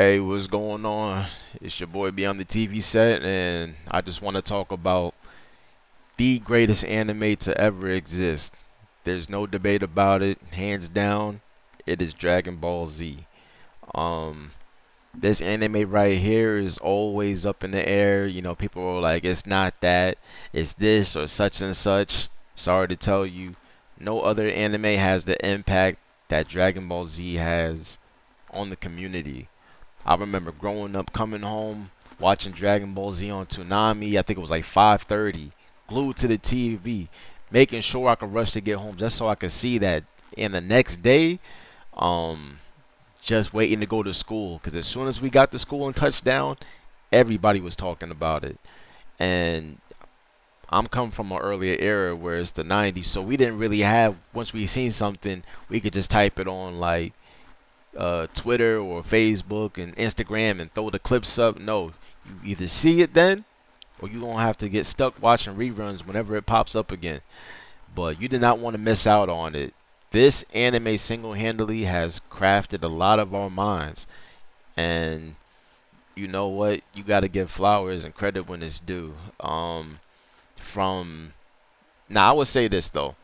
Hey, what's going on? It's your boy Beyond the TV set, and I just want to talk about the greatest anime to ever exist. There's no debate about it, hands down. It is Dragon Ball Z. Um, this anime right here is always up in the air. People are like, it's not that, it's this or such and such. Sorry to tell you, no other anime has the impact that Dragon Ball Z has on the community. I remember growing up, coming home, watching Dragon Ball Z on Toonami. I think it was like 5:30, glued to the TV, making sure I could rush to get home just so I could see that. And the next day, um, just waiting to go to school because as soon as we got to school and touchdown, everybody was talking about it. And I'm coming from an earlier era where it's the 90s, so we didn't really have, once we seen something, we could just type it on like Twitter or Facebook and Instagram and throw the clips up. No, you either see it then, or you gonna have to get stuck watching reruns whenever it pops up again. But you did not want to miss out on it. This anime single-handedly has crafted a lot of our minds, and you know what? You got to give flowers and credit when it's due. From Now, I would say this though.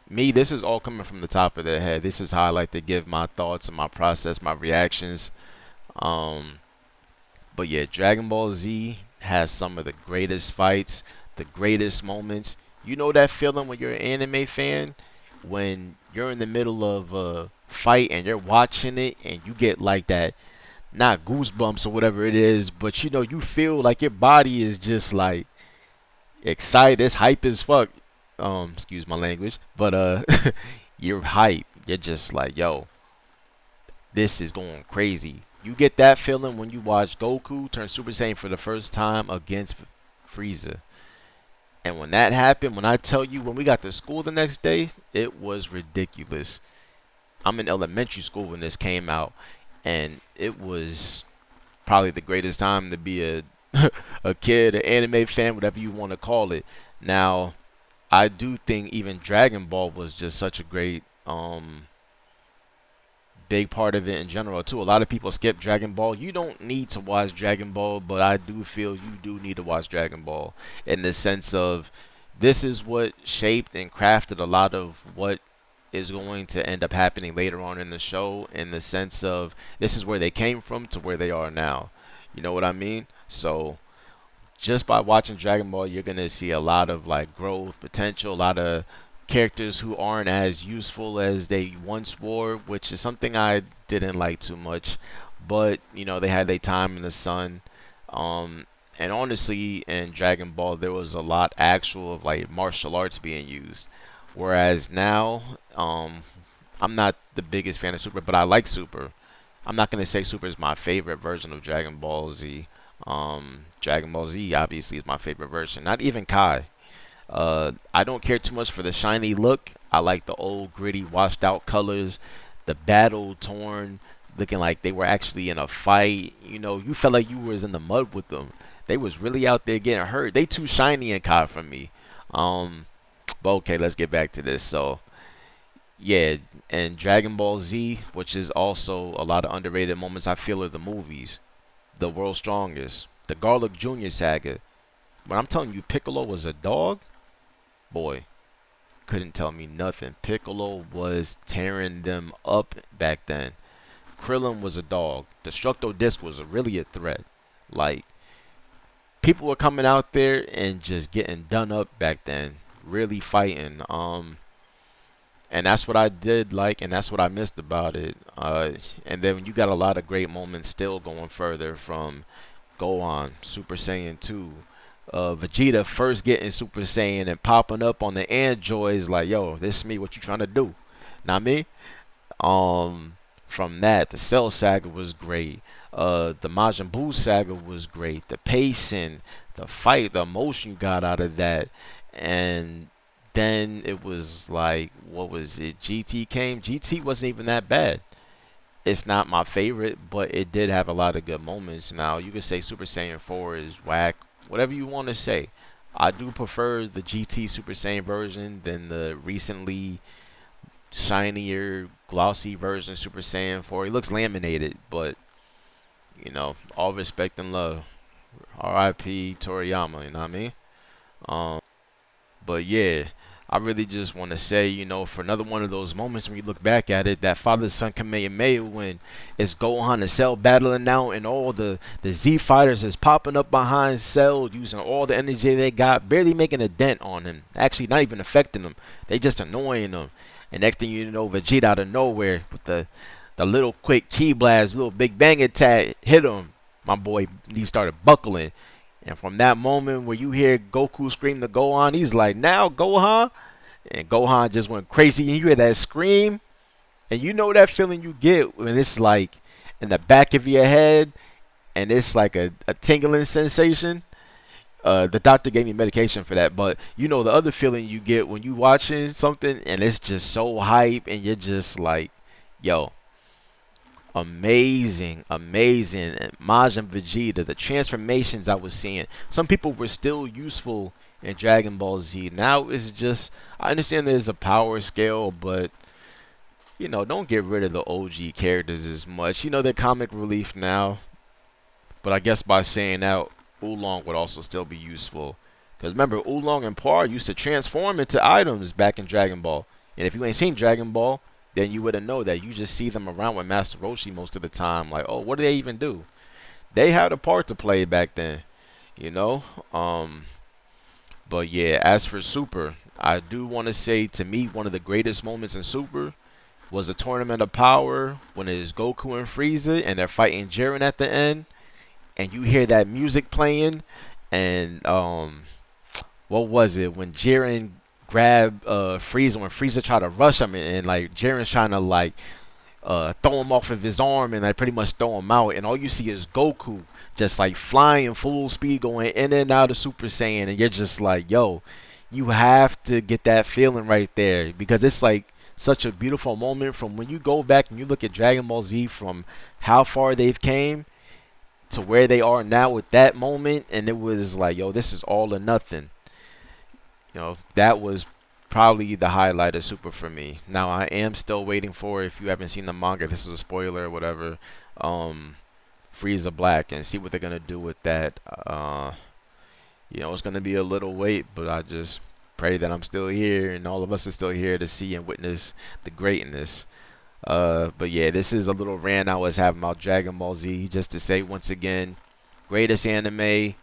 Me, this is all coming from the top of their head. This is how I like to give my thoughts and my process, my reactions. Um, but yeah, Dragon Ball Z has some of the greatest fights, the greatest moments. You know that feeling when you're an anime fan, when you're in the middle of a fight and you're watching it and you get like that, not goosebumps or whatever it is, but you feel like your body is just like excited. It's hype as fuck. Excuse my language, but you're hype. You're just like, yo, this is going crazy. You get that feeling when you watch Goku turn Super Saiyan for the first time against Frieza. And when that happened, when I tell you, when we got to school the next day, it was ridiculous. I'm in elementary school when this came out, and it was probably the greatest time to be a a kid, an anime fan, whatever you want to call it. Now, I do think even Dragon Ball was just such a great big part of it in general too. A lot of people skip Dragon Ball. You don't need to watch Dragon Ball, but I do feel you do need to watch Dragon Ball in the sense of this is what shaped and crafted a lot of what is going to end up happening later on in the show in the sense of this is where they came from to where they are now. You know what I mean? So just by watching Dragon Ball, you're gonna see a lot of like growth, potential, a lot of characters who aren't as useful as they once were, which is something I didn't like too much. But they had their time in the sun. Um, and honestly, in Dragon Ball, there was a lot actual of like martial arts being used, whereas now, I'm not the biggest fan of Super, but I like Super. I'm not gonna say Super is my favorite version of Dragon Ball Z. Dragon Ball Z obviously is my favorite version. Not even Kai. I don't care too much for the shiny look. I like the old gritty, washed out colors, the battle torn, looking like they were actually in a fight. You felt like you was in the mud with them. They was really out there getting hurt. They too shiny and Kai for me. Um, but okay, let's get back to this. So yeah, and Dragon Ball Z, which is also a lot of underrated moments I feel are the movies. The World's Strongest, the Garlic Jr. saga. When I'm telling you Piccolo was a dog, boy, couldn't tell me nothing. Piccolo was tearing them up back then. Krillin was a dog. Destructo Disc was really a threat. Like, people were coming out there and just getting done up back then. Really fighting. And that's what I did like, and that's what I missed about it. And then you got a lot of great moments still going further from Gohan, Super Saiyan 2, Vegeta first getting Super Saiyan and popping up on the androids like, yo, this is me, what you trying to do? Not me. From that, the Cell saga was great. The Majin Buu saga was great. The pacing, the fight, the emotion you got out of that, and then it was like, what was it? GT came. GT wasn't even that bad. It's not my favorite, but it did have a lot of good moments. Now you could say Super Saiyan 4 is whack, whatever you want to say. I do prefer the GT Super Saiyan version than the recently shinier, glossy version Super Saiyan 4. He looks laminated, but You know, all respect and love. R.I.P. Toriyama. You know what I mean? But yeah, I really just want to say, for another one of those moments when you look back at it, that father son Kamehameha when it's Gohan and Cell battling now, and all the Z fighters is popping up behind Cell, using all the energy they got, barely making a dent on him. Actually, not even affecting him. They just annoying him. And next thing you know, Vegeta out of nowhere with the little quick key blast, little big bang attack hit him. My boy, he started buckling. And from that moment where you hear Goku scream to Gohan, he's like, now Gohan? And Gohan just went crazy. And you hear that scream. And you know that feeling you get when it's like in the back of your head and it's like a tingling sensation. The doctor gave me medication for that. But you know the other feeling you get when you watching something and it's just so hype and you're just like, yo, amazing, amazing. And Majin Vegeta, the transformations I was seeing. Some people were still useful in Dragon Ball Z. Now it's just, I understand there's a power scale, but don't get rid of the OG characters as much. They're comic relief now, but I guess by saying that, Oolong would also still be useful. Because remember, Oolong and Par used to transform into items back in Dragon Ball. And if you ain't seen Dragon Ball, then you wouldn't know that. You just see them around with Master Roshi most of the time. Like, oh, what do they even do? They had a part to play back then, you know? But yeah, as for Super, I do want to say, to me, one of the greatest moments in Super was a Tournament of Power when it is Goku and Frieza and they're fighting Jiren at the end. And you hear that music playing. And, what was it? When Jiren grabbed Frieza, when Frieza tried to rush him and like Jiren's trying to like throw him off of his arm and like pretty much throw him out, and all you see is Goku just like flying full speed going in and out of Super Saiyan, and you're just like, yo, you have to get that feeling right there because it's like such a beautiful moment from when you go back and you look at Dragon Ball Z from how far they've came to where they are now with that moment, and it was like, yo, this is all or nothing. That was probably the highlight of Super for me. Now I am still waiting for, if you haven't seen the manga, this is a spoiler or whatever, Frieza Black, and see what they're gonna do with that. It's gonna be a little wait, but I just pray that I'm still here and all of us are still here to see and witness the greatness. But yeah, this is a little rant I was having about Dragon Ball Z, just to say once again, greatest anime.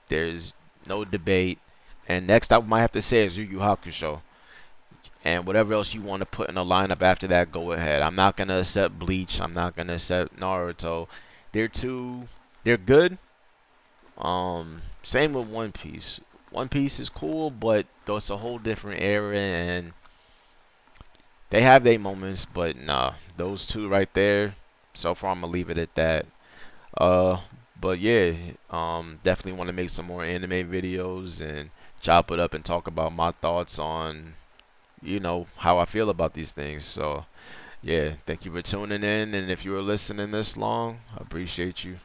There's no debate. And next I might have to say is Yu Yu Hakusho. And whatever else you want to put in a lineup after that, go ahead. I'm not going to accept Bleach. I'm not going to accept Naruto. They're good. Same with One Piece. One Piece is cool, but though it's a whole different era and they have their moments, but nah, those two right there, so far I'm going to leave it at that. Uh, but yeah, definitely want to make some more anime videos and chop it up and talk about my thoughts on, how I feel about these things. So yeah, thank you for tuning in, and if you were listening this long, I appreciate you.